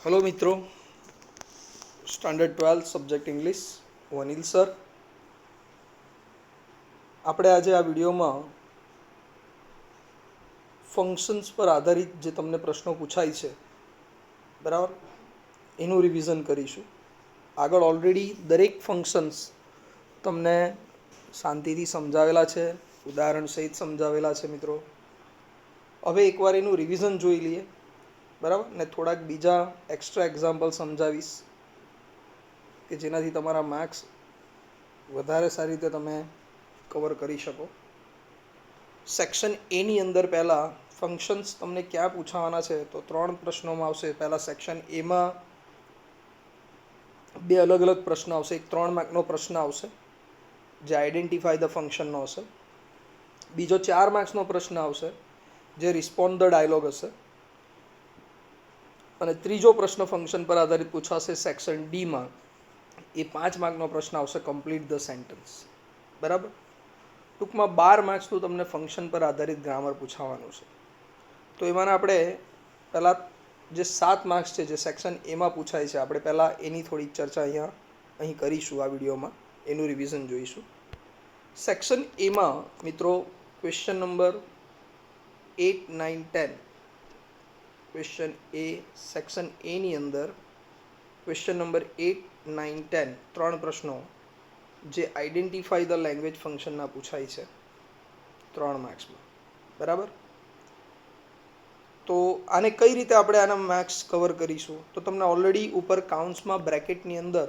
Hello मित्रों, standard 12 subject English હું Anil sir. આપણે આજે આ વિડીયોમાં ફંક્શન્સ પર આધારિત જે તમને પ્રશ્નો પૂછાય છે, બરાબર, એનું રિવિઝન કરીશું. આગળ ઓલરેડી દરેક ફંક્શન્સ તમને શાંતિથી સમજાવેલા છે, ઉદાહરણ સહિત સમજાવેલા છે મિત્રો. હવે એકવાર એનું રિવિઝન જોઈ લઈએ, બરાબર, ને થોડાક બીજા એક્સ્ટ્રા એક્ઝામ્પલ સમજાવીશ કે જેનાથી તમારા માર્ક્સ વધારે સારી રીતે તમે કવર કરી શકો. સેક્શન એની અંદર પહેલાં ફંક્શન્સ તમને ક્યાં પૂછાવાના છે તો 3 પ્રશ્નોમાં આવશે. પહેલાં સેક્શન એમાં 2 અલગ અલગ પ્રશ્નો આવશે. એક 3 માર્કનો પ્રશ્ન આવશે જે આઈડેન્ટિફાય ધ ફંક્શનનો હશે. બીજો 4 માર્ક્સનો પ્રશ્ન આવશે જે રિસ્પોન્ડ ધ ડાયલોગ હશે. અને ત્રીજો પ્રશ્ન ફંક્શન પર આધારિત પૂછાશે સેક્શન ડીમાં. એ 5 માર્કનો પ્રશ્ન આવશે, કમ્પ્લીટ ધ સેન્ટેન્સ. બરાબર. ટૂંકમાં 12 માર્ક્સનું તમને ફંક્શન પર આધારિત ગ્રામર પૂછાવાનું છે. તો એમાંના આપણે પહેલાં જે 7 માર્ક્સ છે જે સેક્શન એમાં પૂછાય છે, આપણે પહેલાં એની થોડીક ચર્ચા અહીં કરીશું. આ વિડીયોમાં એનું રિવિઝન જોઈશું. સેક્શન એમાં મિત્રો ક્વેશ્ચન નંબર 8, 9, 10. ક્વેશ્ચન એ સેક્શન એની અંદર ક્વેશ્ચન નંબર 8, 9, 10 3 પ્રશ્નો જે આઈડેન્ટિફાઈ ધ લેંગ્વેજ ફંક્શનના પૂછાય છે 3 માર્ક્સમાં. બરાબર. તો આને કઈ રીતે આપણે આના માર્ક્સ કવર કરીશું તો તમને ઓલરેડી ઉપર કાઉન્ટ્સમાં બ્રેકેટની અંદર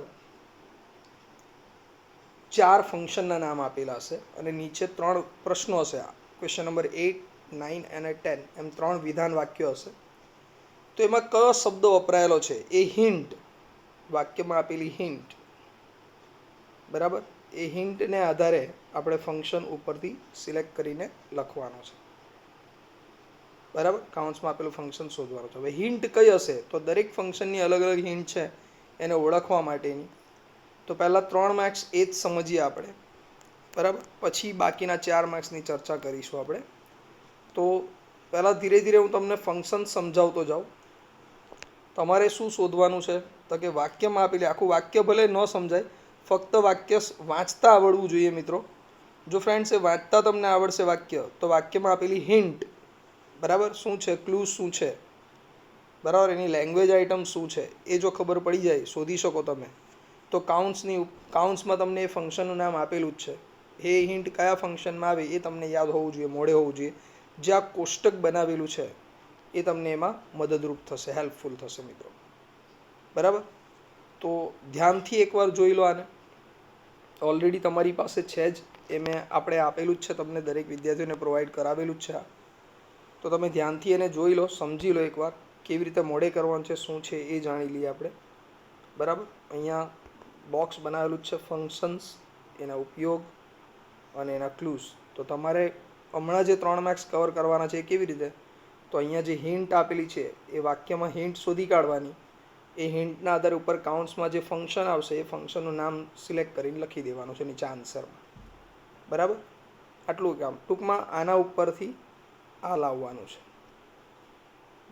4 ફંક્શનના નામ આપેલા હશે અને નીચે 3 પ્રશ્નો હશે. ક્વેશ્ચન નંબર 8, 9 અને 10 એમ 3 વિધાન વાક્યો હશે. તો એમાં કયો શબ્દ વપરાયેલો છે એ હિન્ટ, વાક્યમાં આપેલી હિન્ટ, બરાબર, એ હિન્ટને આધારે આપણે ફંક્શન ઉપરથી સિલેક્ટ કરીને લખવાનો છે. બરાબર. કાઉન્ટ્સમાં આપેલું ફંક્શન શોધવાનું છે. હવે હિન્ટ કઈ હશે તો દરેક ફંક્શનની અલગ અલગ હિન્ટ છે એને ઓળખવા માટેની. તો પહેલાં 3 માર્ક્સ એ જ સમજીએ આપણે, બરાબર, પછી બાકીના 4 માર્ક્સની ચર્ચા કરીશું આપણે. તો પહેલાં ધીરે ધીરે હું તમને ફંક્શન સમજાવતો જાઉં. તમારે શું શોધવાનું છે તો કે વાક્યમાં આપેલી, આખું વાક્ય ભલે ન સમજાય, ફક્ત વાક્ય વાંચતા આવડવું જોઈએ મિત્રો. જો ફ્રેન્ડ્સ એ વાંચતા તમને આવડશે વાક્ય તો વાક્યમાં આપેલી હિન્ટ, બરાબર, શું છે, ક્લુ શું છે, બરાબર, એની લેંગ્વેજ આઇટમ શું છે એ જો ખબર પડી જાય, શોધી શકો તમે, તો કાઉન્ટ્સમાં તમને એ ફંક્શનનું નામ આપેલું જ છે. એ હિન્ટ કયા ફંક્શનમાં આવે એ તમને યાદ હોવું જોઈએ, મોઢે હોવું જોઈએ. જે આ કોષ્ટક બનાવેલું છે એ તમને એમાં મદદરૂપ થશે, હેલ્પફુલ થશે મિત્રો. બરાબર. તો ધ્યાનથી એકવાર જોઈ લો આને. ઓલરેડી તમારી પાસે છે જ, એ મેં આપણે આપેલું જ છે, તમને દરેક વિદ્યાર્થીઓને પ્રોવાઈડ કરાવેલું જ છે. તો તમે ધ્યાનથી એને જોઈ લો, સમજી લો એકવાર કેવી રીતે મોડે કરવાનું છે, શું છે એ જાણી લઈએ આપણે. બરાબર. અહીંયા બોક્સ બનાવેલું જ છે, ફંક્શન્સ, એના ઉપયોગ અને એના ક્લૂઝ. તો તમારે હમણાં જે 3 માર્ક્સ કવર કરવાના છે એ કેવી રીતે તો અહીંયા જે હિન્ટ આપેલી છે એ વાક્યમાં હિન્ટ શોધી કાઢવાની. એ હિન્ટના આધારે ઉપર કાઉન્ટ્સમાં જે ફંક્શન આવશે એ ફંક્શનનું નામ સિલેક્ટ કરીને લખી દેવાનું છે નીચે આન્સરમાં. બરાબર. આટલું કામ. ટૂંકમાં આના ઉપરથી આ લાવવાનું છે.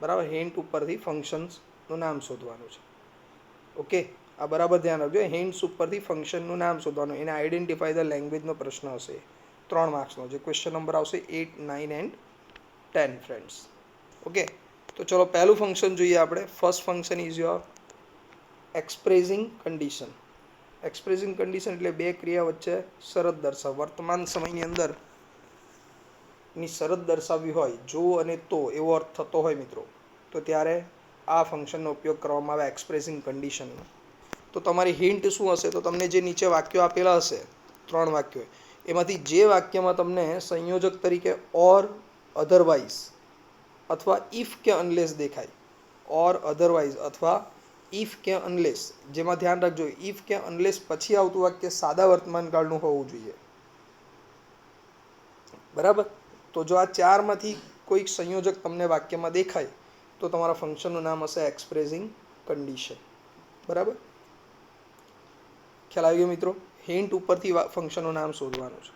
બરાબર. હિન્ટ ઉપરથી ફંક્શન્સનું નામ શોધવાનું છે. ઓકે, આ બરાબર ધ્યાન રાખજો. હિન્ટ્સ ઉપરથી ફંક્શનનું નામ શોધવાનું, એને આઈડેન્ટિફાઈ ધ લેંગ્વેજનો પ્રશ્ન હશે 3 માર્ક્સનો, જે ક્વેશ્ચન નંબર આવશે 8, 9 એન્ડ 10 ફ્રેન્ડ્સ. ઓકે, તો ચલો પહેલું ફંક્શન જોઈએ આપણે. First function is your expressing condition. Expressing condition એટલે 2 ક્રિયા વચ્ચે શરત દર્શાવ. વર્તમાન સમયની અંદર ની શરત દર્શાવવી હોય, જો અને તો એવો અર્થ થતો હોય મિત્રો, તો ત્યારે આ ફંક્શનનો ઉપયોગ કરવામાં આવે એક્સપ્રેસિંગ કન્ડિશનનો. તો તમારી હિન્ટ શું હશે તો તમને જે નીચે વાક્યો આપેલા હશે 3 વાક્યો, એમાંથી જે વાક્યમાં તમને સંયોજક તરીકે ઓર, અધરવાઇઝ અથવા ઇફ કે અનલેસ દેખાય, ઓર, અધરવાઇઝ અથવા ઇફ કે અનલેસ, જેમાં ધ્યાન રાખજો ઇફ કે અનલેસ પછી આવતું વાક્ય સાદા વર્તમાન કાળનું હોવું જોઈએ. બરાબર. તો જો આ 4માંથી કોઈક સંયોજક તમને વાક્યમાં દેખાય તો તમારા ફંક્શનનું નામ હશે એક્સપ્રેસિંગ કન્ડિશન. બરાબર. ખ્યાલ આવી ગયો મિત્રો. હિન્ટ ઉપરથી ફંક્શનનું નામ શોધવાનું છે.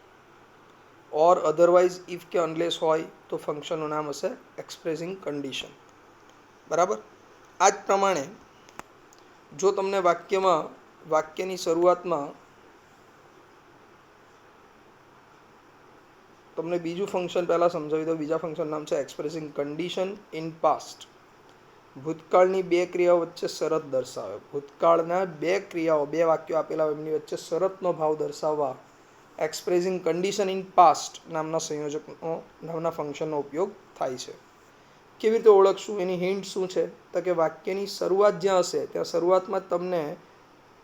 ઓર, અધરવાઇઝ, ઇફ કે અનલેસ હોય તો ફંક્શનનું નામ હશે એક્સપ્રેસિંગ કન્ડિશન. બરાબર. આ જ પ્રમાણે જો તમને વાક્યની શરૂઆતમાં તમને બીજું ફંક્શન પહેલાં સમજાવી દઉં. બીજા ફંક્શન નામ છે એક્સપ્રેસિંગ કન્ડિશન ઇન પાસ્ટ. ભૂતકાળની બે ક્રિયાઓ વચ્ચે શરત દર્શાવે. ભૂતકાળના બે ક્રિયાઓ, બે વાક્યો આપેલા હોય એમની વચ્ચે શરતનો ભાવ દર્શાવવા એક્સપ્રેસિંગ કન્ડિશન ઇન પાસ્ટ નામના સંયોજકનો નામના ફંક્શનનો ઉપયોગ થાય છે. કેવી રીતે ઓળખશું? એની હિન્ટ શું છે? તો કે વાક્યની શરૂઆત જ્યાં હશે ત્યાં શરૂઆતમાં જ તમને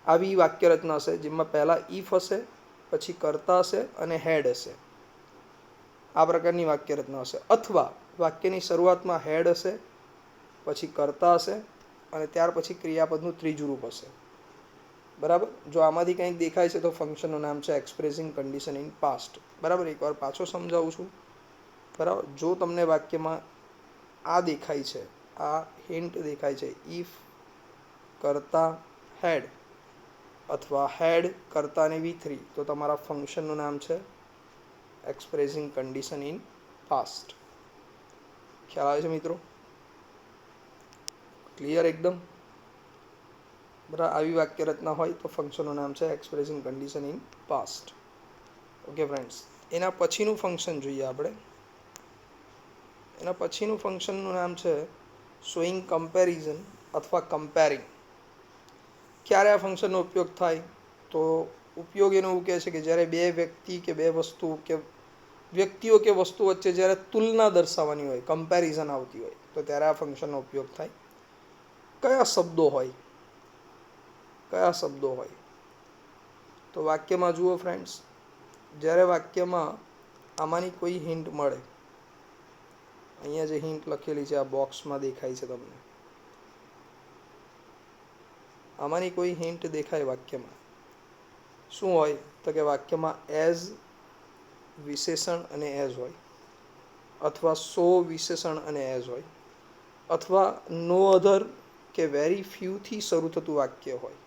આવી વાક્ય રચના હશે જેમાં પહેલાં ઇફ હશે, પછી કર્તા હશે અને હેડ હશે. આ પ્રકારની વાક્ય રચના હશે. અથવા વાક્યની શરૂઆતમાં હેડ હશે, પછી કર્તા હશે અને ત્યાર પછી ક્રિયાપદનું ત્રીજું રૂપ હશે. બરાબર? જો આમાંથી કંઈક દેખાય છે તો ફંક્શનનું નામ છે એક્સપ્રેસિંગ કન્ડિશન ઇન પાસ્ટ. બરાબર? એકવાર પાછો સમજાવું છું. બરાબર? જો તમને વાક્યમાં આ દેખાય છે, આ હિન્ટ દેખાય છે, ઇફ કર્તા હેડ અથવા હેડ કર્તા ને V3, તો તમારા ફંક્શનનું નામ છે એક્સપ્રેસિંગ કન્ડિશન ઇન પાસ્ટ. ખ્યાલ આવે છે મિત્રો? ક્લિયર એકદમ? બરાબર? આવી વાક્ય રચના હોય તો ફંક્શનનું નામ છે expressing condition in past. Okay friends, એના પછીનું ફંક્શન જોઈએ આપણે. એના પછીનું ફંક્શનનું નામ છે શોઈંગ કમ્પેરિઝન અથવા કમ્પેરિંગ. ક્યારે આ ફંક્શનનો ઉપયોગ થાય? તો ઉપયોગ એનો એવું કહે છે કે જ્યારે બે વ્યક્તિ કે બે વસ્તુ કે વ્યક્તિઓ કે વસ્તુ વચ્ચે જ્યારે તુલના દર્શાવવાની હોય, કમ્પેરિઝન આવતી હોય, તો ત્યારે આ ફંક્શનનો ઉપયોગ થાય. કયા શબ્દો હોય? કયા શબ્દો હોય? તો વાક્યમાં જુઓ ફ્રેન્ડ્સ, જ્યારે વાક્યમાં આમાંની કોઈ હિન્ટ મળે, અહીંયા જે હિન્ટ લખેલી છે આ બોક્સમાં દેખાય છે તમને, આમાંની કોઈ હિન્ટ દેખાય વાક્યમાં, શું હોય? તો કે વાક્યમાં એઝ વિશેષણ અને એઝ હોય, અથવા સો વિશેષણ અને એઝ હોય, અથવા નો અધર કે વેરી ફ્યુથી શરૂ થતું વાક્ય હોય.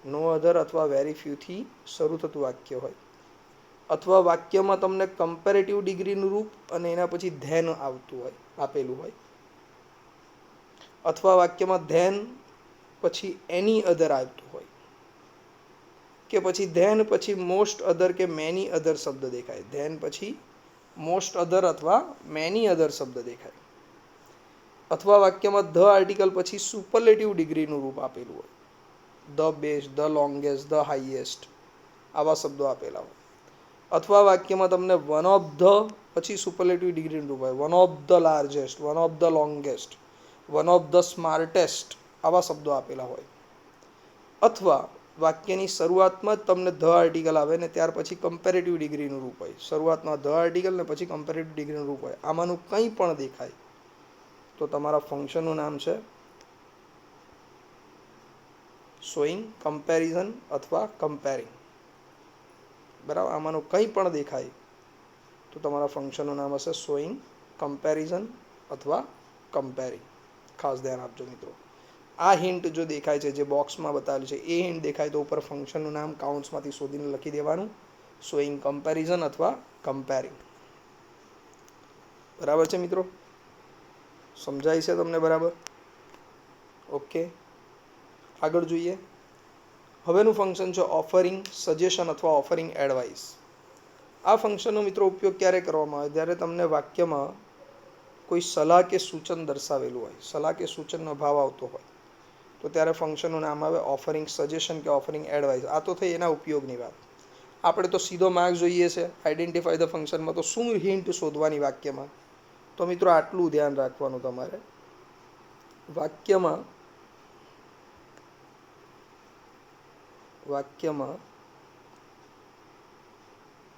નો અધર અથવા વેરી ફ્યુથી શરૂ થતું વાક્ય હોય, અથવા વાક્યમાં તમને કમ્પેરેટિવ ડિગ્રીનું રૂપ અને એના પછી ધેન આવતું હોય, આપેલું હોય, અથવા વાક્યમાં ધેન પછી એની અધર આવતું હોય, કે પછી ધેન પછી મોસ્ટ અધર કે મેની અધર શબ્દ દેખાય. ધેન પછી મોસ્ટ અધર અથવા મેની અધર શબ્દ દેખાય, અથવા વાક્યમાં ધ આર્ટિકલ પછી સુપરલેટિવ ડિગ્રીનું રૂપ આપેલું હોય, the best, the longest, the highest, આવા શબ્દો આપેલા હોય, અથવા વાક્યમાં તમને વન ઓફ ધ પછી સુપરલેટિવ ડિગ્રીનું રૂપ હોય, one of the largest, one of the longest, one of the smartest, આવા શબ્દો આપેલા હોય, અથવા વાક્યની શરૂઆતમાં જ તમને ધ આર્ટિકલ આવે ને ત્યાર પછી કમ્પેરેટિવ ડિગ્રીનું રૂપ હોય. શરૂઆતમાં ધ આર્ટિકલ ને પછી કમ્પેરેટિવ ડિગ્રીનું રૂપ હોય. આમાંનું કંઈ પણ દેખાય તો તમારા ફંક્શનનું નામ છે શોઈંગ કમ્પેરિઝન અથવા કમ્પેરિંગ. બરાબર? આમાંનું કંઈ પણ દેખાય તો તમારા ફંક્શનનું નામ હશે શોઈંગ કમ્પેરિઝન અથવા કમ્પેરિંગ. ખાસ ધ્યાન આપજો મિત્રો. આ હિન્ટ જો દેખાય છે, જે બોક્સમાં બતાવેલું છે એ હિન્ટ દેખાય તો ઉપર ફંક્શનનું નામ કાઉન્ટ્સમાંથી શોધીને લખી દેવાનું, શોઈંગ કમ્પેરિઝન અથવા કમ્પેરિંગ. બરાબર છે મિત્રો? સમજાય છે તમને બરાબર? ઓકે, આગળ જોઈએ. હવેનું ફંક્શન છે ઓફરિંગ સજેશન અથવા ઓફરિંગ એડવાઇસ. આ ફંક્શનનો મિત્રો ઉપયોગ ક્યારે કરવામાં આવે? જ્યારે તમને વાક્યમાં કોઈ સલાહ કે સૂચન દર્શાવેલું હોય, સલાહ કે સૂચનનો ભાવ આવતો હોય, તો ત્યારે ફંક્શનનું નામ આવે ઓફરિંગ સજેશન કે ઓફરિંગ એડવાઇસ. આ તો થઈ એના ઉપયોગની વાત. આપણે તો સીધો માર્ક જોઈએ છે આઈડેન્ટિફાય ધ ફંક્શનમાં. તો શું હિન્ટ શોધવાની વાક્યમાં? તો મિત્રો આટલું ધ્યાન રાખવાનું તમારે. વાક્યમાં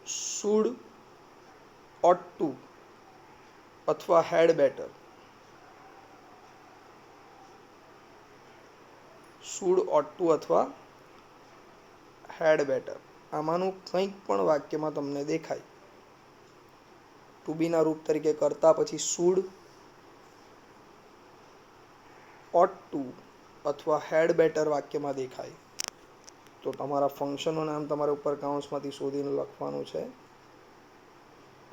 શુડ, ઓટ ટુ અથવા had better, should, ought to અથવા હેડ બેટર, આમાંનું કંઈક પણ વાક્યમાં તમને દેખાય, ટુ બીના રૂપ તરીકે કરતા પછી શુડ, ઓટ ટુ અથવા હેડ બેટર વાક્યમાં દેખાય તો તમારા ફંક્શનનું નામ તમારે ઉપર કાઉન્ટ્સમાંથી શોધીને લખવાનું છે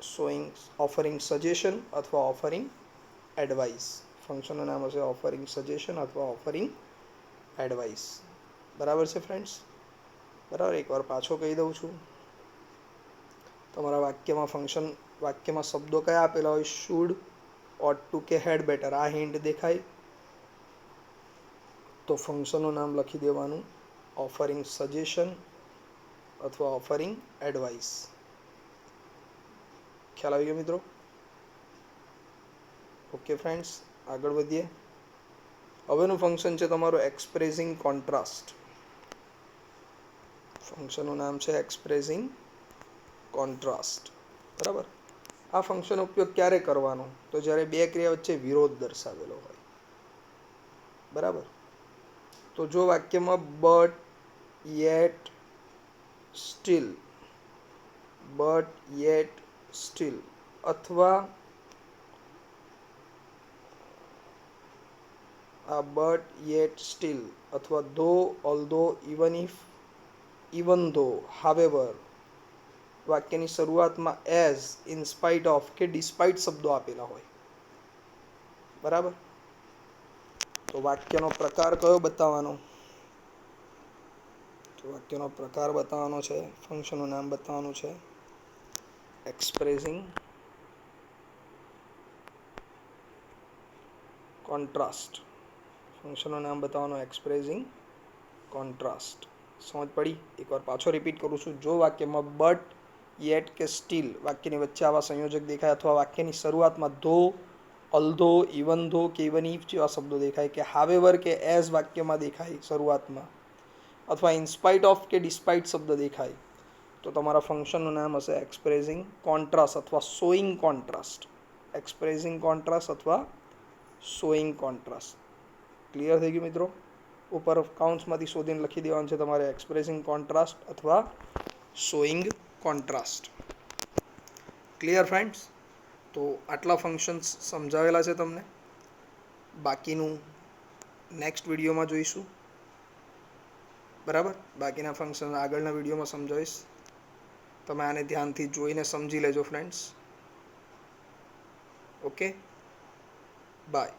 શોઈંગ ઓફરિંગ સજેશન અથવા ઓફરિંગ એડવાઇસ. ફંક્શનનું નામ હશે ઓફરિંગ સજેશન અથવા ઓફરિંગ એડવાઇસ. બરાબર છે ફ્રેન્ડ્સ? બરાબર, એકવાર પાછો કહી દઉં છું. તમારા વાક્યમાં શબ્દો કયા આપેલા હોય? શુડ, ઓટ ટુ કે હેડ બેટર. આ હિન્ટ દેખાય તો ફંક્શનનું નામ લખી દેવાનું ઓફરિંગ સજેશન અથવા ઓફરિંગ એડવાઇસ. ખ્યાલ આવી ગયો મિત્રો? ઓકે ફ્રેન્ડ્સ, આગળ વધીએ. હવેનું ફંક્શન છે તમારું એક્સપ્રેસિંગ કોન્ટ્રાસ્ટ. ફંક્શનનું નામ છે એક્સપ્રેસિંગ કોન્ટ્રાસ્ટ. બરાબર. આ ફંક્શનનો ઉપયોગ ક્યારે કરવાનો? તો જ્યારે બે ક્રિયા વચ્ચે વિરોધ દર્શાવેલો હોય. બરાબર. તો જો વાક્યમાં but, yet, still, but, yet, still અથવા આ બટ, યેટ, સ્ટીલ અથવા though, although, even if, even though, however વાક્યની શરૂઆતમાં એઝ, ઇન સ્પાઇટ ઓફ કે ડિસ્પાઇટ શબ્દો આપેલા હોય. બરાબર. તો વાક્યનો પ્રકાર કયો બતાવવાનો? તો વાક્યનો પ્રકાર બતાવવાનો છે, ફંક્શનનું નામ બતાવવાનું છે એક્સપ્રેસિંગ કોન્ટ્રાસ્ટ. ફંક્શનનું નામ બતાવવાનું એક્સપ્રેસિંગ કોન્ટ્રાસ્ટ. સમજ પડી? એકવાર પાછો રિપીટ કરું છું. જો વાક્યમાં બટ, યેટ કે સ્ટીલ વાક્યની વચ્ચે આવા સંયોજક દેખાય અથવા વાક્યની શરૂઆતમાં ધો, અલ્ધો, ઇવન ધો કે ઇવન ઇફ જેવા શબ્દો દેખાય કે હાવેવર કે એઝ વાક્યમાં દેખાય શરૂઆતમાં અથવા ઇનસ્પાઇટ ઓફ કે ડિસ્પાઇટ શબ્દ દેખાય તો તમારા ફંક્શનનું નામ હશે એક્સપ્રેસિંગ કોન્ટ્રાસ્ટ અથવા શોઈંગ કોન્ટ્રાસ્ટ. એક્સપ્રેસિંગ કોન્ટ્રાસ્ટ અથવા શોઈંગ કોન્ટ્રાસ્ટ. ક્લિયર થઈ ગયું મિત્રો? ઉપર કાઉન્ટ્સમાંથી શોધીને લખી દેવાનું છે તમારે એક્સપ્રેસિંગ કોન્ટ્રાસ્ટ અથવા શોઈંગ કોન્ટ્રાસ્ટ. Clear friends? તો આટલા ફંક્શન્સ સમજાવેલા છે તમને. બાકીનું નેક્સ્ટ વિડીયોમાં જોઈશું. બરાબર. બાકીના ફંક્શન આગળના વિડીયોમાં સમજાવીશ. તમે આને ધ્યાનથી જોઈને સમજી લેજો ફ્રેન્ડ્સ. Okay, by.